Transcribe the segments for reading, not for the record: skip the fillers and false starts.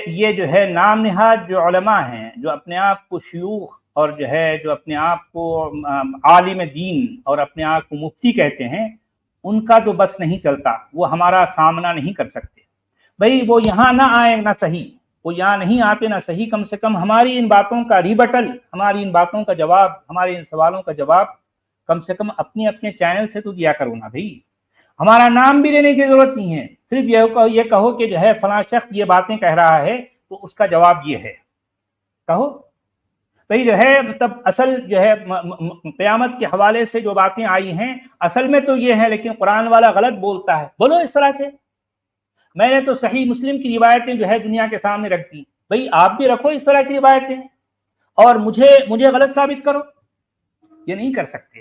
یہ جو ہے نام نہاد جو علماء ہیں، جو اپنے آپ کو شیوخ اور جو ہے جو اپنے آپ کو عالم دین اور اپنے آپ کو مفتی کہتے ہیں، ان کا تو بس نہیں چلتا، وہ ہمارا سامنا نہیں کر سکتے۔ بھئی وہ یہاں نہ آئے نہ صحیح، وہ یہاں نہیں آتے نہ صحیح، کم سے کم ہماری ان باتوں کا ریبٹل، ہماری ان باتوں کا جواب، ہمارے ان سوالوں کا جواب کم سے کم اپنے چینل سے تو دیا کرو نا بھائی۔ ہمارا نام بھی لینے کی ضرورت نہیں ہے، صرف یہ کہو کہ جو ہے فلاں شخص یہ باتیں کہہ رہا ہے تو اس کا جواب یہ ہے، کہو بھائی جو ہے مطلب اصل جو ہے قیامت کے حوالے سے جو باتیں آئی ہیں اصل میں تو یہ ہے، لیکن قرآن والا غلط بولتا ہے، بولو اس طرح سے۔ میں نے تو صحیح مسلم کی روایتیں جو ہے دنیا کے سامنے رکھ دی، بھائی آپ بھی رکھو اس طرح کی روایتیں اور مجھے غلط ثابت کرو۔ یہ نہیں کر سکتے،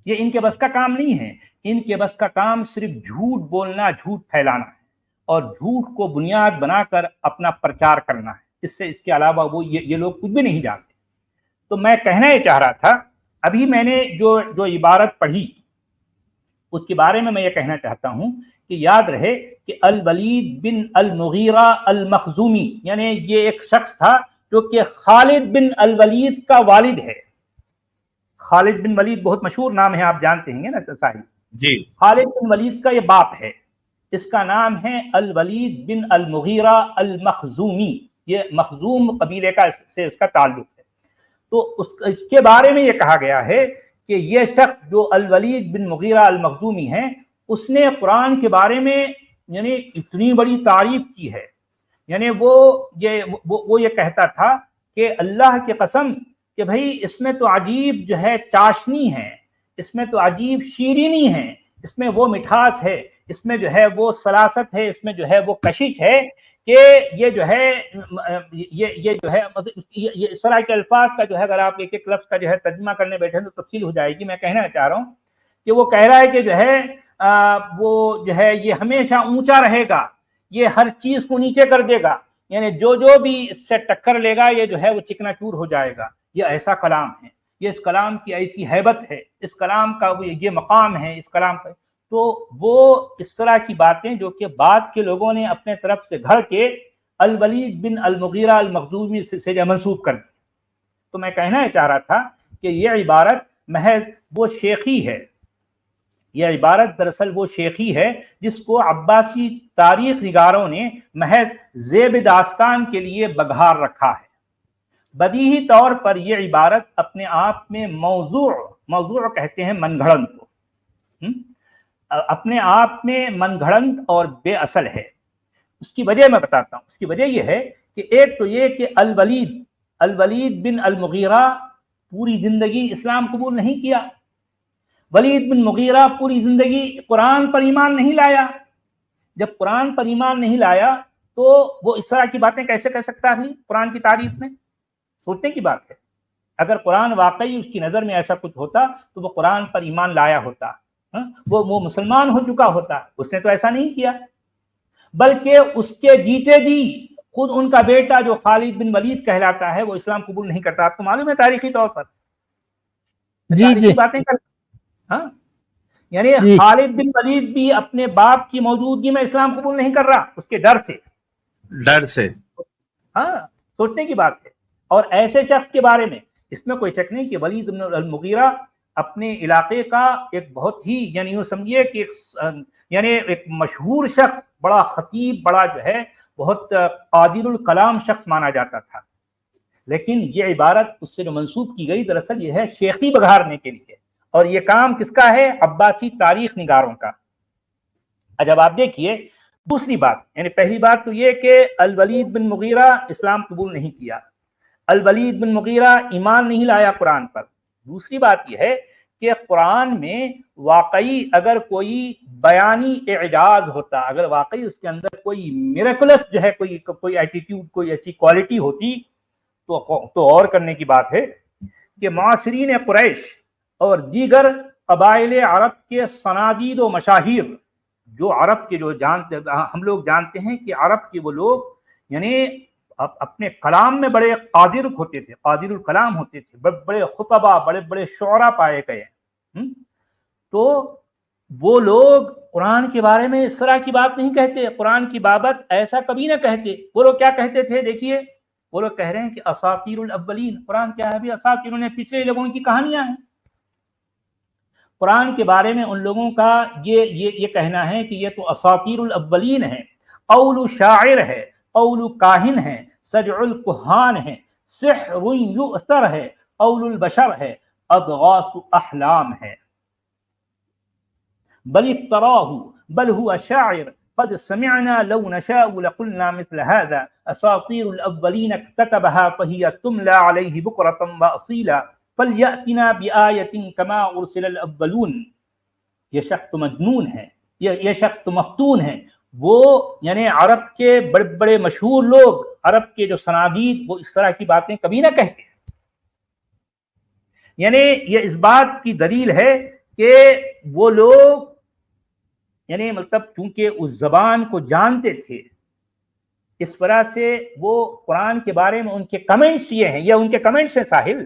یہ ان کے بس کا کام نہیں ہے۔ ان کے بس کا کام صرف جھوٹ بولنا، جھوٹ پھیلانا ہے اور جھوٹ کو بنیاد بنا کر اپنا پرچار کرنا ہے۔ اس کے علاوہ وہ یہ لوگ کچھ بھی نہیں جانتے۔ تو میں کہنا یہ چاہ رہا تھا، ابھی میں نے جو عبارت پڑھی اس کے بارے میں یہ کہنا چاہتا ہوں کہ یاد رہے کہ الولید بن المغیرہ المخزومی، یعنی یہ ایک شخص تھا جو کہ خالد بن الولید کا والد ہے۔ خالد بن ولید بہت مشہور نام ہے، آپ جانتے ہیں نا صاحب جی۔ خالد بن ولید کا یہ باپ ہے، اس کا نام ہے الولید بن المغیرہ المخزومی، یہ مخزوم قبیلے سے اس کا تعلق ہے۔ تو اس کے بارے میں یہ کہا گیا ہے کہ یہ شخص جو الولید بن مغیرہ المخزومی ہے، اس نے قرآن کے بارے میں یعنی اتنی بڑی تعریف کی ہے، یعنی وہ یہ کہتا تھا کہ اللہ کی قسم کہ بھئی اس میں تو عجیب جو ہے چاشنی ہے، اس میں تو عجیب شیرینی ہے، اس میں وہ مٹھاس ہے، اس میں جو ہے وہ سلاست ہے، اس میں جو ہے وہ کشش ہے کہ یہ جو ہے اس طرح کے الفاظ کا جو ہے اگر آپ ایک ایک لفظ کا جو ہے ترجمہ کرنے بیٹھے تو تفصیل ہو جائے گی۔ میں کہنا چاہ رہا ہوں کہ وہ کہہ رہا ہے کہ جو ہے وہ جو ہے یہ ہمیشہ اونچا رہے گا، یہ ہر چیز کو نیچے کر دے گا، یعنی جو بھی اس سے ٹکر لے گا یہ جو ہے وہ چکنا چور ہو جائے گا۔ یہ ایسا کلام ہے، یہ اس کلام کی ایسی ہیبت ہے، اس کلام کا یہ مقام ہے اس کلام کا۔ تو وہ اس طرح کی باتیں جو کہ بعد کے لوگوں نے اپنے طرف سے گھڑ کے الولید بن المغیرہ المخزومی سے منسوب کر دی۔ تو میں کہنا چاہ رہا تھا کہ یہ عبارت محض وہ شیخی ہے، یہ عبارت دراصل وہ شیخی ہے جس کو عباسی تاریخ نگاروں نے محض زیب داستان کے لیے بگھار رکھا ہے۔ بدیہی طور پر یہ عبارت اپنے آپ میں موضوع کہتے ہیں من گھڑنت کو، اپنے آپ میں من گھڑنت اور بے اصل ہے۔ اس کی وجہ میں بتاتا ہوں۔ اس کی وجہ یہ ہے کہ ایک تو یہ کہ الولید بن المغیرہ پوری زندگی اسلام قبول نہیں کیا، ولید بن مغیرہ پوری زندگی قرآن پر ایمان نہیں لایا۔ جب قرآن پر ایمان نہیں لایا تو وہ اس طرح کی باتیں کیسے کہہ سکتا ہے قرآن کی تعریف میں؟ سوچنے کی بات ہے۔ اگر قرآن واقعی اس کی نظر میں ایسا کچھ ہوتا تو وہ قرآن پر ایمان لایا ہوتا، وہ مسلمان ہو چکا ہوتا۔ اس نے تو ایسا نہیں کیا، بلکہ اس کے جیتے جی خود ان کا بیٹا جو خالد بن ولید کہلاتا ہے وہ اسلام قبول نہیں کرتا۔ آپ کو معلوم ہے تاریخی طور پر تاریخی باتیں کرتا، یعنی خالد بن ولید بھی اپنے باپ کی موجودگی میں اسلام قبول نہیں کر رہا، اس کے ڈر سے۔ ہاں، سوچنے کی بات ہے۔ اور ایسے شخص کے بارے میں اس میں کوئی شک نہیں کہ ولید بن المغیرہ اپنے علاقے کا ایک بہت ہی یعنی یوں سمجھیے کہ ایک مشہور شخص، بڑا خطیب، بڑا جو ہے بہت قادر الکلام شخص مانا جاتا تھا۔ لیکن یہ عبارت اس سے جو منسوب کی گئی دراصل یہ ہے شیخی بگھارنے کے لیے، اور یہ کام کس کا ہے؟ عباسی تاریخ نگاروں کا۔ جب آپ دیکھیے دوسری بات، یعنی پہلی بات تو یہ کہ الولید بن مغیرہ اسلام قبول نہیں کیا، الولید بن مغیرہ ایمان نہیں لایا قرآن پر۔ دوسری بات یہ ہے کہ قرآن میں واقعی اگر کوئی بیانی اعجاز ہوتا، اگر واقعی اس کے اندر کوئی میریکلس جو ہے کوئی ایٹیٹیوڈ، کوئی ایسی کوالٹی ہوتی تو اور کرنے کی بات ہے کہ معاصرین قریش اور دیگر قبائل عرب کے صنادید و مشاہیر، جو عرب کے ہم لوگ جانتے ہیں کہ عرب کے وہ لوگ یعنی اپنے کلام میں بڑے قادر ہوتے تھے، قادر الکلام ہوتے تھے، بڑے خطبہ، بڑے بڑے شعراء پائے گئے۔ تو وہ لوگ قرآن کے بارے میں اس طرح کی بات نہیں کہتے، قرآن کی بابت ایسا کبھی نہ کہتے۔ وہ لوگ کیا کہتے تھے؟ دیکھیے وہ لوگ کہہ رہے ہیں کہ اساطیر الاولین، قرآن کیا ہے بھی؟ اساطیر نے پچھلے لوگوں کی کہانیاں ہیں۔ قرآن کے بارے میں ان لوگوں کا یہ کہنا ہے کہ یہ تو اساطیر الاولین ہے، قول شاعر ہے، قول کاہن ہے، سجع الکہان ہے، سحر یؤثر ہے، قول البشر ہے، اضغاث احلام ہے، بل افتراہ بل هو شاعر قد سمعنا لو نشاء لقلنا مثل هذا اساطیر الاولین اكتتبها فهي تملى عليه بكرة واصیلا فلیأتنا بآیۃ کما ارسل الاولون۔ یہ شخص تو مجنون ہے، یہ شخص تو مفتون ہے۔ وہ یعنی عرب کے بڑے بڑے مشہور لوگ، عرب کے جو صنادید، وہ اس طرح کی باتیں کبھی نہ کہتے۔ یعنی یہ اس بات کی دلیل ہے کہ وہ لوگ یعنی مطلب چونکہ اس زبان کو جانتے تھے، اس طرح سے وہ قرآن کے بارے میں ان کے کمنٹس یہ ہیں، یہ ان کے کمنٹس ہیں ساحل،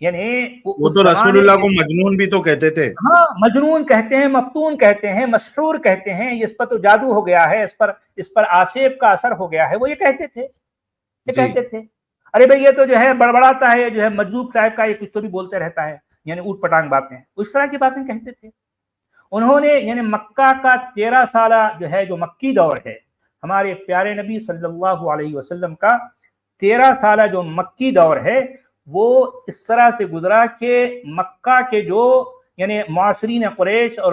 یعنی وہ تو رسول اللہ کو مجنون بھی تو کہتے تھے۔ ہاں، مجنون کہتے ہیں، مفتون کہتے ہیں، مسحور کہتے ہیں، اس پر تو جادو ہو گیا ہے، اس پر آسیب کا اثر ہو گیا ہے، وہ یہ کہتے تھے، یہ کہتے تھے ارے بھائی یہ تو جو ہے بڑبڑاتا ہے، جو ہے مجذوب ٹائپ کا، یہ کچھ تو بھی بولتے رہتا ہے، یعنی اوٹ پٹانگ باتیں، اس طرح کی باتیں کہتے تھے۔ انہوں نے یعنی مکہ کا 13 سالہ جو ہے جو مکی دور ہے، ہمارے پیارے نبی صلی اللہ علیہ وسلم کا 13 سالہ جو مکی دور ہے، وہ اس طرح سے گزرا کہ مکہ کے جو یعنی معاصرین قریش اور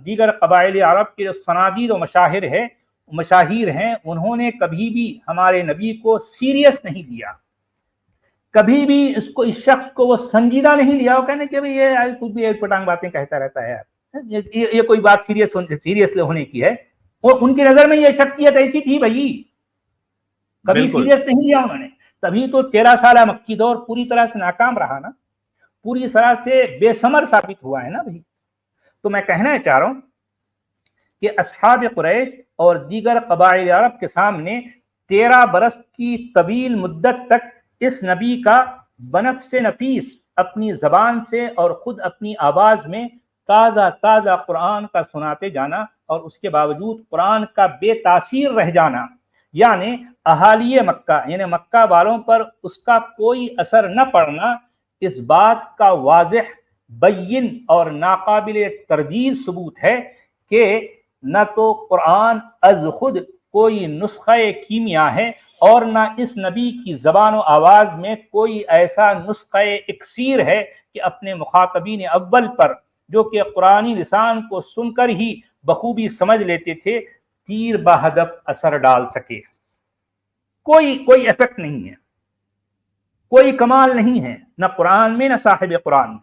دیگر قبائل عرب کے جو صنادید و مشاہیر ہیں، انہوں نے کبھی بھی ہمارے نبی کو سیریس نہیں لیا، کبھی بھی اس شخص کو وہ سنجیدہ نہیں لیا۔ وہ کہنے کہ یہ کچھ بھی ایک پٹانگ باتیں کہتا رہتا ہے، یہ کوئی بات سیریس ہونے کی ہے۔ اور ان کی نظر میں یہ شخصیت ایسی تھی بھائی، کبھی سیریس نہیں لیا انہوں نے، تبھی تو 13 سالہ مکی دور پوری طرح سے ناکام رہا نا، پوری طرح سے بے ثمر ثابت ہوا ہے نا بھائی۔ تو میں کہنا چاہ رہا ہوں کہ اصحاب قریش اور دیگر قبائل عرب کے سامنے 13 برس کی طویل مدت تک اس نبی کا بنفس نفیس اپنی زبان سے اور خود اپنی آواز میں تازہ قرآن کا سناتے جانا، اور اس کے باوجود قرآن کا بے تاثیر رہ جانا، یعنی اہالی مکہ یعنی مکہ والوں پر اس کا کوئی اثر نہ پڑنا، اس بات کا واضح، بین اور ناقابل تردید ثبوت ہے کہ نہ تو قرآن از خود کوئی نسخہ کیمیا ہے، اور نہ اس نبی کی زبان و آواز میں کوئی ایسا نسخہ اکسیر ہے کہ اپنے مخاطبین اول پر، جو کہ قرآنی لسان کو سن کر ہی بخوبی سمجھ لیتے تھے، تیر بہدف اثر ڈال سکے۔ کوئی ایفیکٹ نہیں ہے، کوئی کمال نہیں ہے، نہ قرآن میں نہ صاحب قرآن میں۔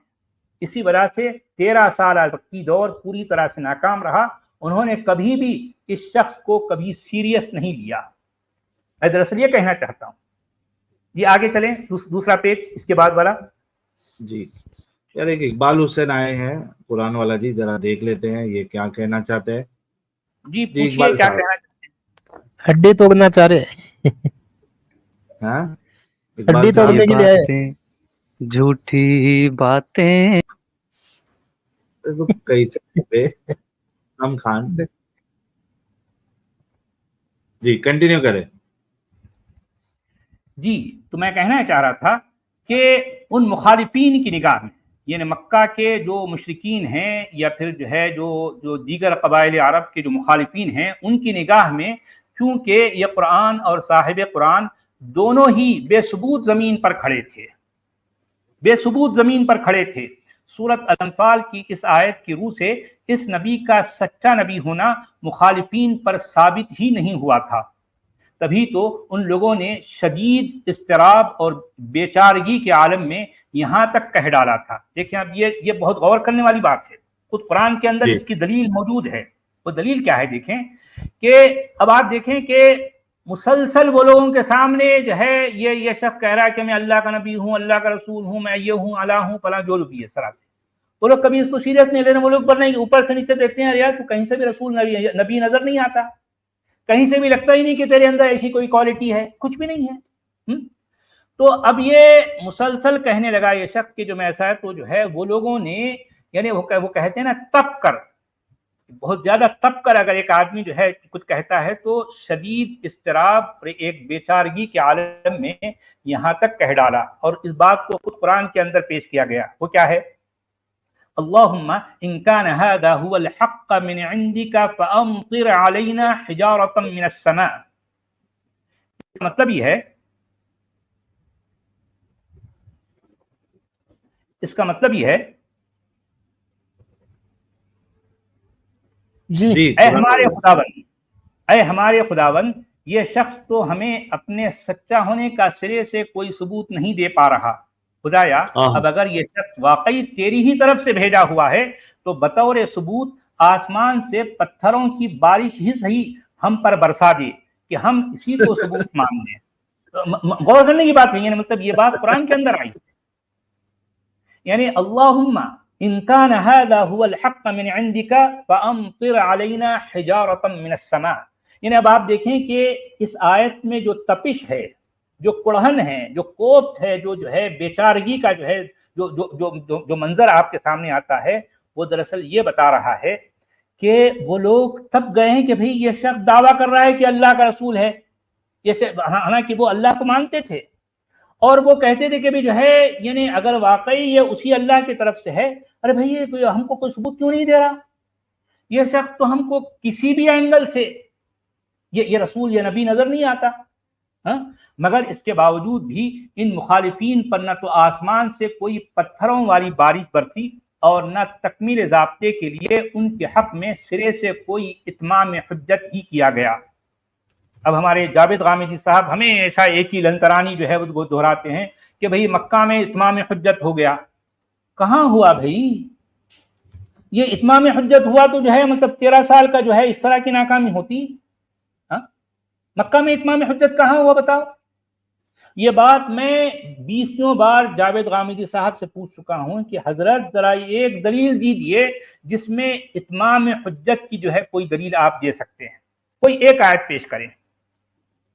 اسی وجہ سے 13 سالہ مکی دور پوری طرح سے ناکام رہا، انہوں نے کبھی بھی اس شخص کو کبھی سیریس نہیں لیا۔ میں دراصل یہ کہنا چاہتا ہوں۔ یہ آگے چلیں، دوسرا پیج اس کے بعد والا۔ جی یار ایک اقبال حسین آئے ہیں قرآن والا جی، ذرا دیکھ لیتے ہیں یہ کیا کہنا چاہتے ہیں۔ جی پوچھیے کیا کہنا چاہتے ہیں؟ ہڈی توڑنا چاہ رہے ہاں ہڈی توڑنے کے لیے جھوٹی باتیں کیسے ہم خان جی کنٹینیو کریں۔ جی تو میں کہنا چاہ رہا تھا کہ ان مخالفین کی نگاہ میں، یعنی مکہ کے جو مشرکین ہیں یا پھر جو ہے جو دیگر قبائل عرب کے جو مخالفین ہیں، ان کی نگاہ میں چونکہ یہ قرآن اور صاحب قرآن دونوں ہی بے ثبوت زمین پر کھڑے تھے، بے ثبوت زمین پر کھڑے تھے۔ سورۃ الانفال کی اس آیت کی روح سے اس نبی کا سچا نبی ہونا مخالفین پر ثابت ہی نہیں ہوا تھا، تبھی تو ان لوگوں نے شدید اضطراب اور بیچارگی کے عالم میں یہاں تک کہہ ڈالا تھا۔ دیکھیں اب یہ بہت غور کرنے والی بات ہے، خود قرآن کے اندر اس کی دلیل موجود ہے۔ وہ دلیل کیا ہے؟ دیکھیں کہ اب آپ دیکھیں کہ مسلسل وہ لوگوں کے سامنے جو ہے یہ شخص کہہ رہا ہے کہ میں اللہ کا نبی ہوں، اللہ کا رسول ہوں، میں یہ ہوں، اللہ ہوں، فلاں جو بھی ہے سرا سے۔ وہ لوگ کبھی اس کو سیریس نہیں لینے، وہ لوگ اوپر سے نیچے دیکھتے ہیں، یار تو کہیں سے بھی رسول نبی نظر نہیں آتا، کہیں سے بھی لگتا ہی نہیں کہ تیرے اندر ایسی کوئی کوالٹی ہے، کچھ بھی نہیں ہے۔ تو اب یہ مسلسل کہنے لگا یہ شخص کہ جو میں ایسا ہے، تو جو ہے وہ لوگوں نے یعنی وہ کہتے ہیں نا تپ کر، بہت زیادہ تپ کر اگر ایک آدمی جو ہے کچھ کہتا ہے تو شدید اضطراب اور ایک بیچارگی کے عالم میں یہاں تک کہہ ڈالا، اور اس بات کو خود قرآن کے اندر پیش کیا گیا. وہ کیا ہے؟ اللہم ان کان ھذا ھو الحق من عندک فامطر علینا حجارۃ من السماء. مطلب یہ ہے، اس کا مطلب یہ ہے جی اے ہمارے خداوند یہ شخص تو ہمیں اپنے سچا ہونے کا سرے سے کوئی ثبوت نہیں دے پا رہا. خدایا اب اگر یہ شخص واقعی تیری ہی طرف سے بھیجا ہوا ہے تو بطور ثبوت آسمان سے پتھروں کی بارش ہی صحیح ہم پر برسا دے کہ ہم اسی کو ثبوت مان لیں. غور کرنے کی بات نہیں ہے، مطلب یہ بات قرآن کے اندر آئی، یعنی اللہم ان کان ھذا ھو الحق من عندک فامطر علینا حجارۃ من السماء. یعنی اب آپ دیکھیں کہ اس آیت میں جو تپش ہے، جو کڑہن ہے، جو کوفت ہے، جو ہے بیچارگی کا جو ہے جو منظر آپ کے سامنے آتا ہے، وہ دراصل یہ بتا رہا ہے کہ وہ لوگ تب گئے ہیں کہ بھئی یہ شخص دعویٰ کر رہا ہے کہ اللہ کا رسول ہے، حالانکہ وہ اللہ کو مانتے تھے، اور وہ کہتے تھے کہ بھی جو ہے یعنی اگر واقعی یہ اسی اللہ کی طرف سے ہے، ارے بھئی یہ ہم کو کوئی ثبوت کیوں نہیں دے رہا؟ یہ شخص تو ہم کو کسی بھی اینگل سے یہ رسول یا نبی نظر نہیں آتا. مگر اس کے باوجود بھی ان مخالفین پر نہ تو آسمان سے کوئی پتھروں والی بارش برسی اور نہ تکمیل ضابطے کے لیے ان کے حق میں سرے سے کوئی اتمام حجت ہی کیا گیا. اب ہمارے جاوید غامدی صاحب ہمیشہ ایک ہی لنترانی جو ہے وہ دہراتے ہیں کہ بھئی مکہ میں اتمام حجت ہو گیا. کہاں ہوا بھئی؟ یہ اتمام حجت ہوا تو جو ہے مطلب 13 سال کا جو ہے اس طرح کی ناکامی ہوتی. مکہ میں اتمام حجت کہاں ہوا بتاؤ؟ یہ بات میں 20 بار جاوید غامدی صاحب سے پوچھ چکا ہوں کہ حضرت ذرا ایک دلیل دیجئے جس میں اتمام حجت کی جو ہے کوئی دلیل آپ دے سکتے ہیں. کوئی ایک آیت پیش کریں،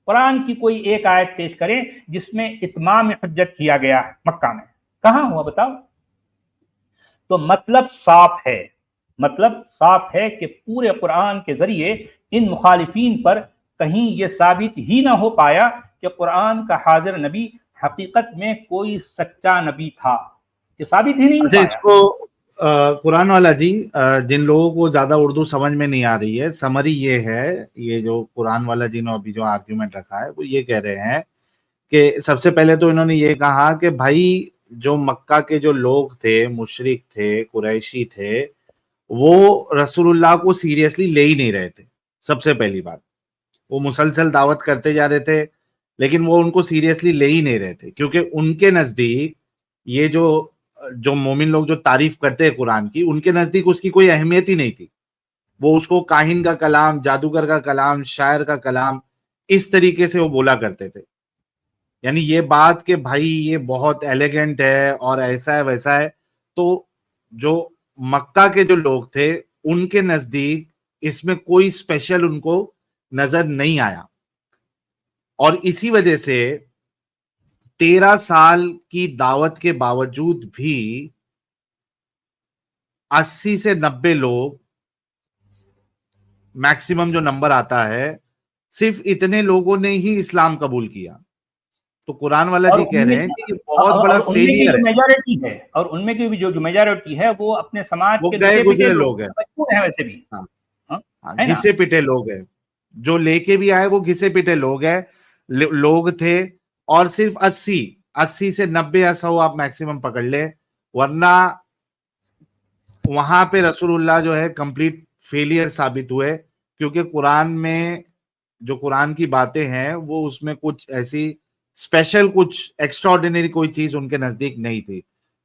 قرآن کی کوئی ایک آیت پیش کریں جس میں اتمام حجت کیا گیا ہے مکہ میں. کہاں ہوا بتاؤ؟ تو مطلب صاف ہے کہ پورے قرآن کے ذریعے ان مخالفین پر کہیں یہ ثابت ہی نہ ہو پایا کہ قرآن کا حاضر نبی حقیقت میں کوئی سچا نبی تھا. یہ ثابت ہی نہیں ہو پایا. اس کو قرآن والا جی جن لوگوں کو زیادہ اردو سمجھ میں نہیں آ رہی ہے، سمری یہ ہے، یہ جو قرآن والا جی نے ابھی جو آرگیومنٹ رکھا ہے وہ یہ کہہ رہے ہیں کہ سب سے پہلے تو انہوں نے یہ کہا کہ بھائی جو مکہ کے جو لوگ تھے، مشرک تھے، قریشی تھے، وہ رسول اللہ کو سیریسلی لے ہی نہیں رہے تھے. سب سے پہلی بات، وہ مسلسل دعوت کرتے جا رہے تھے لیکن وہ ان کو سیریسلی لے ہی نہیں رہے تھے، کیونکہ ان کے نزدیک یہ جو مومن لوگ جو تعریف کرتے ہیں قرآن کی، ان کے نزدیک اس کی کوئی اہمیت ہی نہیں تھی. وہ اس کو کاہن کا کلام، جادوگر کا کلام، شاعر کا کلام اس طریقے سے وہ بولا کرتے تھے. یعنی یہ بات کہ بھائی یہ بہت ایلیگنٹ ہے اور ایسا ہے ویسا ہے، تو جو مکہ کے جو لوگ تھے ان کے نزدیک اس میں کوئی اسپیشل ان کو نظر نہیں آیا. اور اسی وجہ سے 13 سال کی دعوت کے باوجود بھی 80 سے 90 لوگ میکسیمم جو نمبر آتا ہے، صرف اتنے لوگوں نے ہی اسلام قبول کیا. تو قرآن والا جی کہہ رہے ہیں کہ یہ بہت بڑا فیلئر ہے. میجورٹی ہے، اور ان میں کی جو میجورٹی ہے وہ اپنے سماج کے گئے گزرے لوگ ہیں، ویسے بھی گھسے پٹے لوگ ہیں، جو لے کے بھی آئے وہ گھسے پٹے لوگ تھے. اور صرف 80 سے 90 یا 100 آپ میکسیمم پکڑ لے، ورنہ وہاں پہ رسول اللہ جو ہے کمپلیٹ فیلئر ثابت ہوئے. کیونکہ قرآن میں جو قرآن کی باتیں ہیں وہ اس میں کچھ ایسی اسپیشل، کچھ ایکسٹرا آرڈینری کوئی چیز ان کے نزدیک نہیں تھی.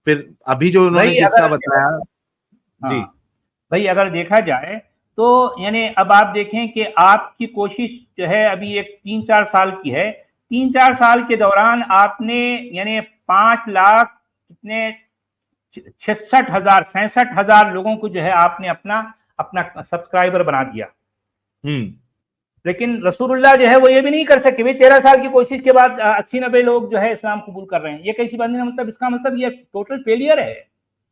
پھر ابھی جو انہوں نے قصہ بتایا جی بھائی، اگر دیکھا جائے تو یعنی اب آپ دیکھیں کہ آپ کی کوشش جو ہے ابھی ایک 3-4 سال کی ہے. 3-4 سال کے دوران آپ نے یعنی 5,66,000 لوگوں کو جو ہے آپ نے اپنا سبسکرائبر بنا دیا. لیکن رسول اللہ جو ہے وہ یہ بھی نہیں کر سکے. 13 سال کی کوشش کے بعد 80-90 لوگ جو ہے اسلام قبول کر رہے ہیں. یہ کیسی بات نہیں. مطلب اس کا مطلب یہ ٹوٹل فیلئر ہے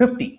50,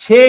6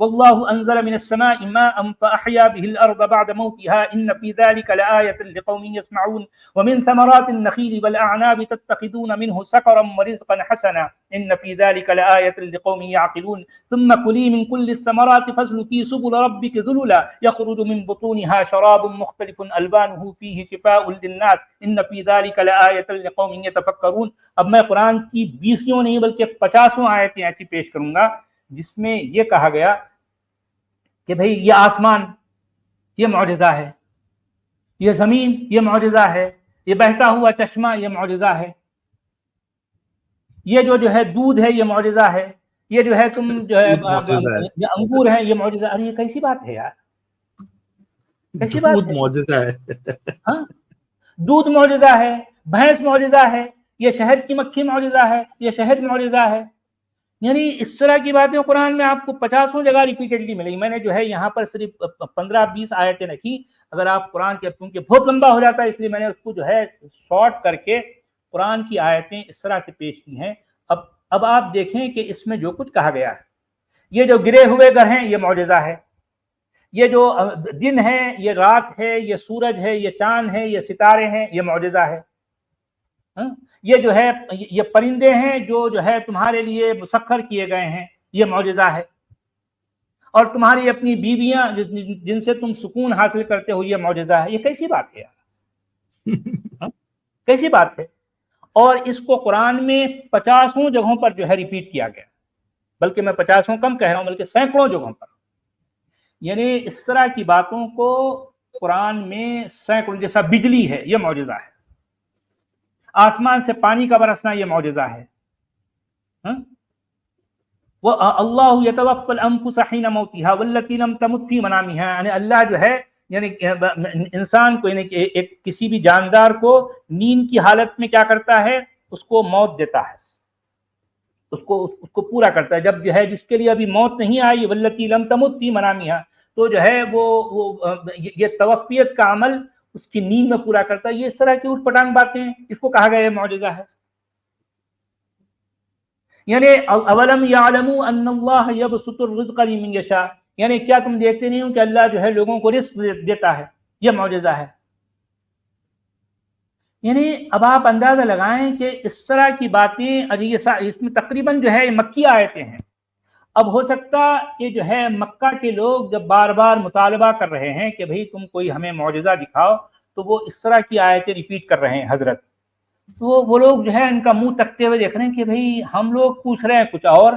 والله أنزل من السماء ماء فأحيا به الأرض بعد موتها إن في ذلك لآية لقوم يسمعون ومن ثمرات النخيل والأعناب تتخذون منه سكرا ورزقا حسنا إن في ذلك لآية لقوم يعقلون ثم كلي من كل الثمرات فاسلكي سبل ربك ذللا يخرج من بطونها شراب مختلف ألوانه فيه شفاء للناس إن في ذلك لآية لقوم يتفكرون. اب میں قرآن کی 20 نہیں بلکہ 50 آیتیں ایسی پیش کروں گا جس میں یہ کہا گیا کہ بھئی یہ آسمان یہ معجزہ ہے، یہ زمین یہ معجزہ ہے، یہ بہتا ہوا چشمہ یہ معجزہ ہے، یہ جو ہے دودھ ہے یہ معجزہ ہے، یہ جو ہے تم جو ہے یہ انگور ہیں یہ معجزہ. ارے یہ کیسی بات ہے یار، کیسی بات ہے؟ معجزہ ہے. ہاں دودھ معجزہ ہے، بھینس معجزہ ہے، یہ شہد کی مکھی معجزہ ہے، یہ شہد معجزہ ہے. یعنی اس طرح کی باتیں قرآن میں آپ کو 50 جگہ ریپیٹڈلی ملیں گی. میں نے جو ہے یہاں پر صرف 15-20 آیتیں رکھی. اگر آپ قرآن کے، کیونکہ بہت لمبا ہو جاتا ہے اس لیے میں نے اس کو جو ہے شارٹ کر کے قرآن کی آیتیں اس طرح سے پیش کی ہیں. اب آپ دیکھیں کہ اس میں جو کچھ کہا گیا ہے، یہ جو گرے ہوئے گھر ہیں یہ معجزہ ہے، یہ جو دن ہے یہ رات ہے، یہ سورج ہے، یہ چاند ہے، یہ ستارے ہیں، یہ معجزہ ہے. یہ جو ہے یہ پرندے ہیں جو ہے تمہارے لیے مسخر کیے گئے ہیں، یہ معجزہ ہے. اور تمہاری اپنی بیویاں جن سے تم سکون حاصل کرتے ہو یہ معجزہ ہے. یہ کیسی بات ہے یار، کیسی بات ہے؟ اور اس کو قرآن میں 50 جگہوں پر جو ہے ریپیٹ کیا گیا، بلکہ میں 50 کم کہہ رہا ہوں، بلکہ سینکڑوں جگہوں پر. یعنی اس طرح کی باتوں کو قرآن میں سینکڑوں، جیسا بجلی ہے یہ معجزہ ہے، آسمان سے پانی کا برسنا یہ معجزہ ہے. اللہ یتوفی الانفس حین موتها واللتی لم تمت فی منامها. یعنی اللہ جو ہے یعنی انسان کو، یعنی ایک کسی بھی جاندار کو نیند کی حالت میں کیا کرتا ہے، اس کو موت دیتا ہے، اس کو پورا کرتا ہے. جب جو ہے جس کے لیے ابھی موت نہیں آئی، واللتی لم تمت فی منامها، تو جو ہے وہ یہ توفیت کا عمل اس کی نیند میں پورا کرتا ہے. یہ اس طرح کی اوٹ پٹانگ باتیں ہیں، اس کو کہا گیا ہے معجزہ ہے. یعنی اولم یعلموا ان اللہ یبسط الرزق لمن یشاء، یعنی کیا تم دیکھتے نہیں ہو کہ اللہ جو ہے لوگوں کو رزق دیتا ہے، یہ معجزہ ہے. یعنی اب آپ اندازہ لگائیں کہ اس طرح کی باتیں، اس میں تقریباً جو ہے مکی آیتیں ہیں. اب ہو سکتا کہ جو ہے مکہ کے لوگ جب بار بار مطالبہ کر رہے ہیں کہ بھئی تم کوئی ہمیں معجزہ دکھاؤ، تو وہ اس طرح کی آیتیں ریپیٹ کر رہے ہیں حضرت. تو وہ لوگ جو ہے ان کا منہ تکتے ہوئے دیکھ رہے ہیں کہ بھئی ہم لوگ پوچھ رہے ہیں کچھ اور،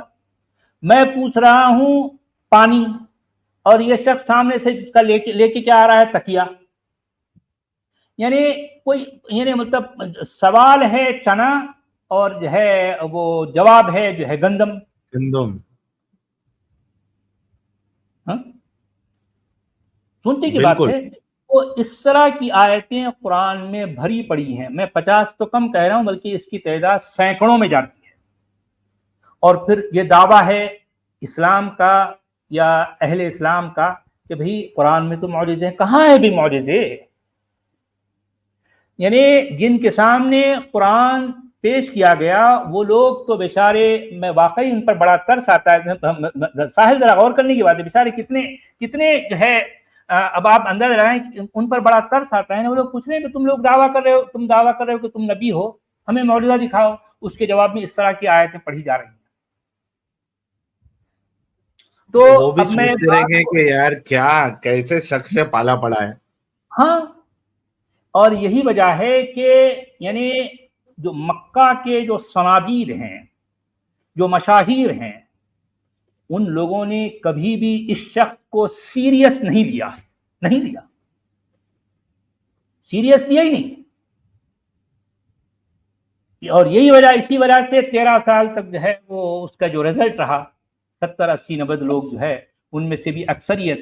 میں پوچھ رہا ہوں پانی، اور یہ شخص سامنے سے لے کے کیا آ رہا ہے، تکیہ. یعنی مطلب سوال ہے چنا اور جو ہے وہ جواب ہے جو ہے گندم. سنتے کی بات ہے. تو اس طرح کی آیتیں قرآن میں بھری پڑی ہیں. میں 50 تو کم کہہ رہا ہوں، بلکہ اس کی تعداد سینکڑوں میں جاتی ہے. اور پھر یہ دعویٰ ہے اسلام کا یا اہل اسلام کا کہ بھئی قرآن میں تو معجزے ہیں. کہاں ہے بھی معجزے؟ یعنی جن کے سامنے قرآن پیش کیا گیا وہ لوگ تو بیچارے، میں واقعی ان پر بڑا ترس آتا ہے. ساحل ذرا غور کرنے کی بات ہے، بیچارے کتنے جو ہے، اب آپ اندازہ لگائیں ان پر بڑا ترس آتا ہے. وہ لوگ پوچھ رہے ہیں کہ تم لوگ دعویٰ کر رہے ہو کہ تم نبی ہو، ہمیں معجزہ دکھاؤ. اس کے جواب میں اس طرح کی آیتیں پڑھی جا رہی ہیں. تو وہ بھی سوچتے رہیں گے کہ یار کیا کیسے شخص سے پالا پڑا ہے. ہاں، اور یہی وجہ ہے کہ یعنی جو مکہ کے جو صنادید ہیں، جو مشاہیر ہیں، ان لوگوں نے کبھی بھی اس شخص کو سیریس نہیں لیا، سیریس لیا ہی نہیں. اور یہی وجہ، اسی وجہ سے 13 سال تک جو ہے وہ اس کا جو رزلٹ رہا، 70-80-90 لوگ جو ہے ان میں سے بھی اکثریت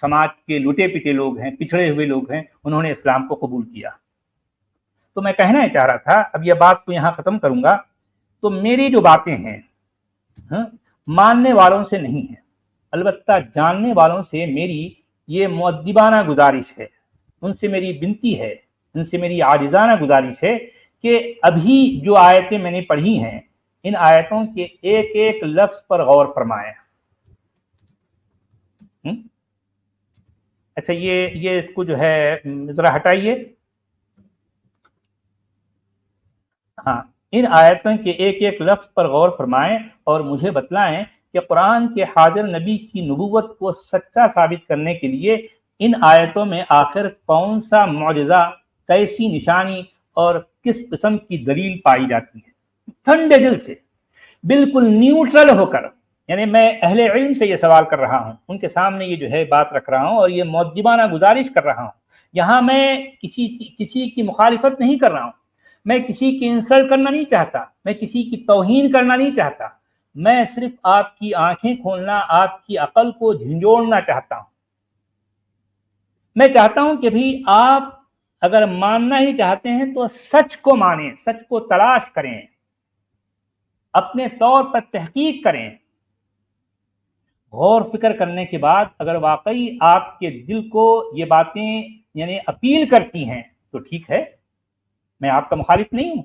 سماج کے لٹے پٹے لوگ ہیں، پچھڑے ہوئے لوگ ہیں، انہوں نے اسلام کو قبول کیا. تو میں کہنا چاہ رہا تھا، اب یہ بات کو یہاں ختم کروں گا. تو میری جو باتیں ہیں ماننے والوں سے نہیں ہیں، البتہ جاننے والوں سے میری یہ مؤدبانہ گزارش ہے، ان سے میری بنتی ہے، ان سے میری عاجزانہ گزارش ہے کہ ابھی جو آیتیں میں نے پڑھی ہیں، ان آیتوں کے ایک ایک لفظ پر غور فرمائیں. اچھا یہ اس کو جو ہے ذرا ہٹائیے. ہاں، ان آیتوں کے ایک ایک لفظ پر غور فرمائیں اور مجھے بتلائیں کہ قرآن کے حاضر نبی کی نبوت کو سچا ثابت کرنے کے لیے ان آیتوں میں آخر کون سا معجزہ، کیسی نشانی اور کس قسم کی دلیل پائی جاتی ہے. ٹھنڈے دل سے، بالکل نیوٹرل ہو کر، یعنی میں اہل علم سے یہ سوال کر رہا ہوں، ان کے سامنے یہ جو ہے بات رکھ رہا ہوں اور یہ مؤدبانہ گزارش کر رہا ہوں. یہاں میں کسی کی مخالفت نہیں کر رہا ہوں، میں کسی کی انسلٹ کرنا نہیں چاہتا، میں کسی کی توہین کرنا نہیں چاہتا، میں صرف آپ کی آنکھیں کھولنا، آپ کی عقل کو جھنجھوڑنا چاہتا ہوں. میں چاہتا ہوں کہ بھی آپ اگر ماننا ہی چاہتے ہیں تو سچ کو مانیں، سچ کو تلاش کریں، اپنے طور پر تحقیق کریں. غور فکر کرنے کے بعد اگر واقعی آپ کے دل کو یہ باتیں یعنی اپیل کرتی ہیں تو ٹھیک ہے، میں آپ کا مخالف نہیں ہوں،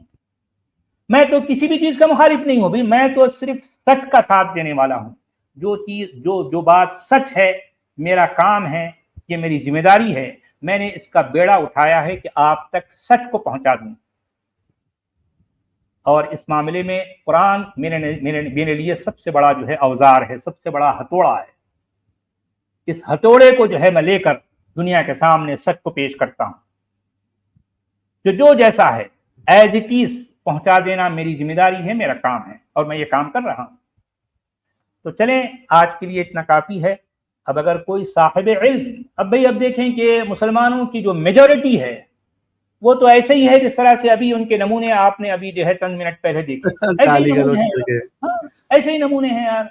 میں تو کسی بھی چیز کا مخالف نہیں ہوں بھی، میں تو صرف سچ کا ساتھ دینے والا ہوں. جو چیز جو بات سچ ہے، میرا کام ہے، یہ میری ذمہ داری ہے، میں نے اس کا بیڑا اٹھایا ہے کہ آپ تک سچ کو پہنچا دوں. اور اس معاملے میں قرآن میرے لیے سب سے بڑا جو ہے اوزار ہے، سب سے بڑا ہتھوڑا ہے. اس ہتھوڑے کو جو ہے میں لے کر دنیا کے سامنے سچ کو پیش کرتا ہوں. جو جیسا ہے ایز اٹ از پہنچا دینا میری ذمہ داری ہے، میرا کام ہے، اور میں یہ کام کر رہا ہوں. تو چلیں آج کے لیے اتنا کافی ہے. اب اگر کوئی صاحب علم، اب دیکھیں کہ مسلمانوں کی جو میجورٹی ہے وہ تو ایسے ہی ہے جس طرح سے ابھی ان کے نمونے آپ نے ابھی جو ہے چند منٹ پہلے دیکھے، ایسے ہی نمونے ہیں یار.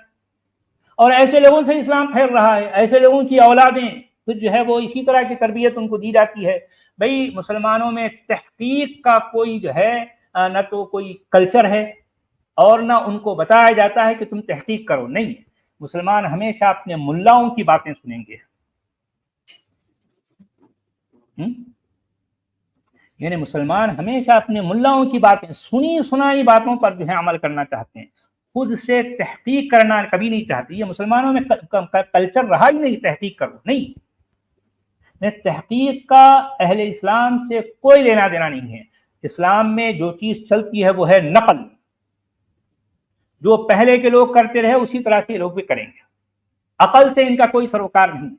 اور ایسے لوگوں سے اسلام پھیل رہا ہے، ایسے لوگوں کی اولادیں پھر جو ہے وہ اسی طرح کی تربیت ان کو دی جاتی ہے. بھئی مسلمانوں میں تحقیق کا کوئی جو ہے نہ تو کوئی کلچر ہے اور نہ ان کو بتایا جاتا ہے کہ تم تحقیق کرو. نہیں، مسلمان ہمیشہ اپنے ملاؤں کی باتیں سنیں گے. یعنی مسلمان ہمیشہ اپنے ملاؤں کی باتیں، سنی سنائی باتوں پر جو ہے عمل کرنا چاہتے ہیں، خود سے تحقیق کرنا کبھی نہیں چاہتے. یہ مسلمانوں میں کلچر رہا ہی نہیں تحقیق کرو. نہیں، تحقیق کا اہل اسلام سے کوئی لینا دینا نہیں ہے. اسلام میں جو چیز چلتی ہے وہ ہے نقل. جو پہلے کے لوگ کرتے رہے اسی طرح سے لوگ بھی کریں گے. عقل سے ان کا کوئی سروکار نہیں ہے.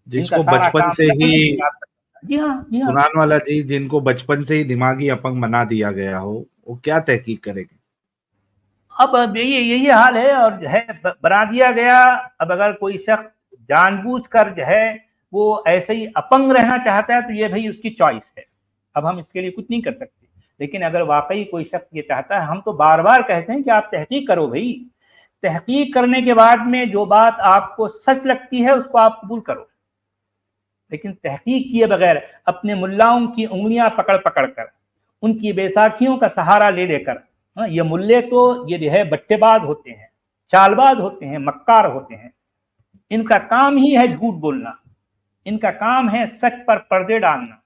جس کو بچپن سے ہی، جی ہاں قرآن والا جی، جن کو بچپن سے ہی دماغی اپنگ بنا دیا گیا ہو، وہ کیا تحقیق کرے گے؟ اب یہی حال ہے اور جو ہے بنا دیا گیا. اب اگر کوئی شخص جان بوجھ کر جو ہے وہ ایسے ہی اپنگ رہنا چاہتا ہے تو یہ بھائی اس کی چوائس ہے، اب ہم اس کے لیے کچھ نہیں کر سکتے. لیکن اگر واقعی کوئی شخص یہ چاہتا ہے، ہم تو بار بار کہتے ہیں کہ آپ تحقیق کرو بھائی. تحقیق کرنے کے بعد میں جو بات آپ کو سچ لگتی ہے اس کو آپ قبول کرو. لیکن تحقیق کیے بغیر اپنے ملاؤں کی انگلیاں پکڑ پکڑ کر، ان کی بیساکھیوں کا سہارا لے لے کر، یہ ملے تو یہ جو ہے بٹے باز ہوتے ہیں، چال باز ہوتے ہیں، مکار ہوتے ہیں. ان کا کام ہی ہے جھوٹ بولنا، ان کا کام ہے سچ پر پردے ڈالنا.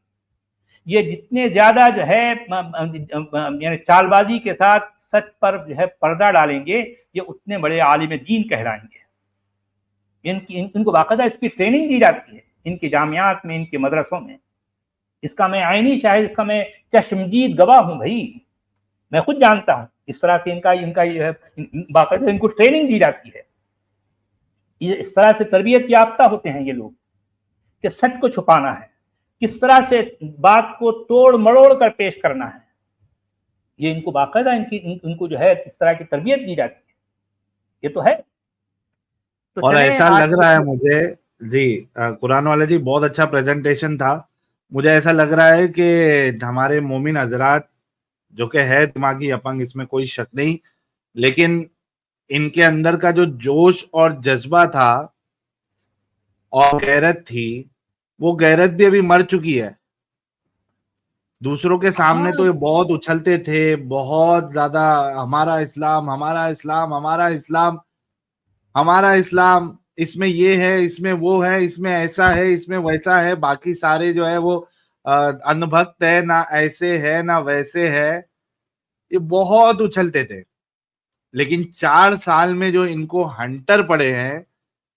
یہ جتنے زیادہ جو ہے یعنی چال بازی کے ساتھ سچ پر جو ہے پردہ ڈالیں گے، یہ اتنے بڑے عالم دین کہلائیں گے. ان کو باقاعدہ اس کی ٹریننگ دی جاتی ہے ان کے جامعات میں، ان کے مدرسوں میں. اس کا میں عینی شاہد، اس کا میں چشمدید گواہ ہوں بھائی. میں خود جانتا ہوں اس طرح سے ان کا باقاعدہ ان کو ٹریننگ دی جاتی ہے. یہ اس طرح سے تربیت یافتہ ہوتے ہیں یہ لوگ کہ سچ کو چھپانا ہے، کس طرح سے بات کو توڑ مروڑ کر پیش کرنا ہے. یہ ان کو باقاعدہ ان کو جو ہے اس طرح کی تربیت دی جاتی ہے. یہ تو ہے. اور ایسا لگ رہا ہے مجھے جی، قرآن والا جی بہت اچھا پریزنٹیشن تھا. مجھے ایسا لگ رہا ہے کہ ہمارے مومن حضرات جو کہ ہے دماغی اپنگ، اس میں کوئی شک نہیں، لیکن ان کے اندر کا جو جوش اور جذبہ تھا اور غیرت تھی، وہ غیرت بھی ابھی مر چکی ہے. دوسروں کے سامنے تو یہ بہت اچھلتے تھے، بہت زیادہ ہمارا اسلام، ہمارا اسلام، ہمارا اسلام، ہمارا اسلام، اس میں یہ ہے، اس میں وہ ہے، اس میں ایسا ہے، اس میں ویسا ہے. باقی سارے جو ہے وہ انبھکت ہے، نہ ایسے ہے نہ ویسے ہے. یہ بہت اچھلتے تھے. لیکن 4 سال میں جو ان کو ہنٹر پڑے ہیں